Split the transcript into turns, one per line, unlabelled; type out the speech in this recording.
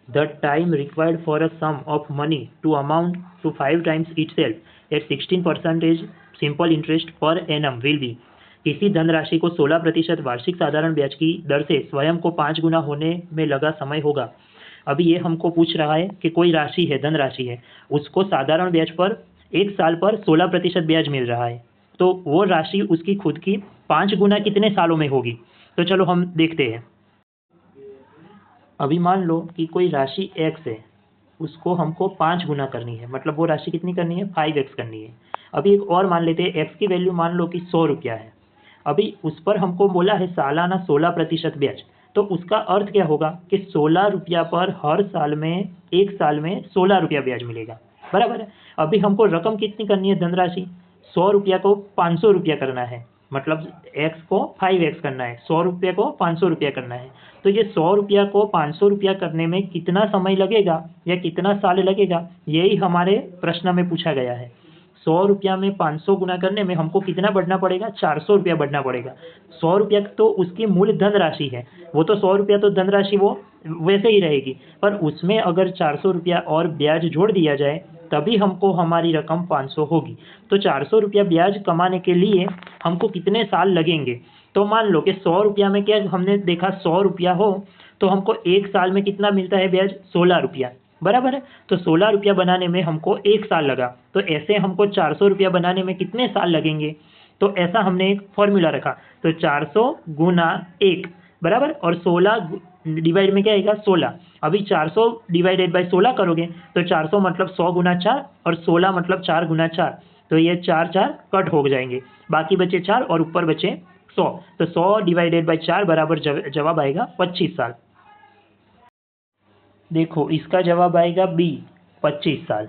The time required for a sum of money to amount to 5 times itself at 16% simple interest per annum will be. किसी धनराशि को 16% वार्षिक साधारण ब्याज की दर से स्वयं को 5 गुना होने में लगा समय होगा। अभी ये हमको पूछ रहा है कि कोई राशि है, धनराशि है, उसको साधारण ब्याज पर 1 साल पर 16% ब्याज मिल रहा है, तो वो राशि उसकी खुद की 5 गुना कितने सालों में होगी। तो चलो हम देखते हैं। अभी मान लो कि कोई राशि x है, उसको हमको 5 गुना करनी है, मतलब वो राशि कितनी करनी है, 5x करनी है। अभी एक और मान लेते हैं, x की वैल्यू मान लो कि 100 रुपया है। अभी उस पर हमको बोला है सालाना 16% ब्याज, तो उसका अर्थ क्या होगा कि 16 रुपया पर हर साल में 1 साल में 16 रुपया ब्याज मिलेगा, बराबर है। अभी हमको रकम कितनी करनी है, धनराशि 100 रुपया को 500 रुपया करना है, मतलब x को 5x करना है, 100 रुपये को 500 रुपया करना है। तो ये 100 रुपया को 500 रुपया करने में कितना समय लगेगा या कितना साल लगेगा, यही हमारे प्रश्न में पूछा गया है। 100 रुपया में 500 गुना करने में हमको कितना बढ़ना पड़ेगा, 400 रुपया बढ़ना पड़ेगा। 100 रुपया तो उसकी मूल धनराशि है, वो तो 100 रुपया तो धनराशि वो वैसे ही रहेगी, पर उसमें अगर 400 रुपया और ब्याज जोड़ दिया जाए तभी हमको हमारी रकम 500 होगी। तो 400 रुपया ब्याज कमाने के लिए हमको कितने साल लगेंगे। तो मान लो कि 100 रुपया में क्या हमने देखा, 100 रुपया हो तो हमको 1 साल में कितना मिलता है ब्याज, 16 रुपया, बराबर है। तो 16 रुपया बनाने में हमको 1 साल लगा, तो ऐसे हमको 400 रुपया बनाने में कितने साल लगेंगे। तो ऐसा हमने एक फॉर्मूला रखा, तो 400 गुना 1 बराबर, और 16 डिवाइड में क्या आएगा, 16। अभी 400 डिवाइडेड बाई 16 करोगे तो 400 मतलब 100 गुना 4 और 16 मतलब 4 गुना 4, तो ये 4 4 कट हो जाएंगे, बाकी बचे 4 और ऊपर बचे 100। तो 100 डिवाइडेड बाई 4 बराबर जवाब आएगा 25 साल। देखो इसका जवाब आएगा बी, 25 साल।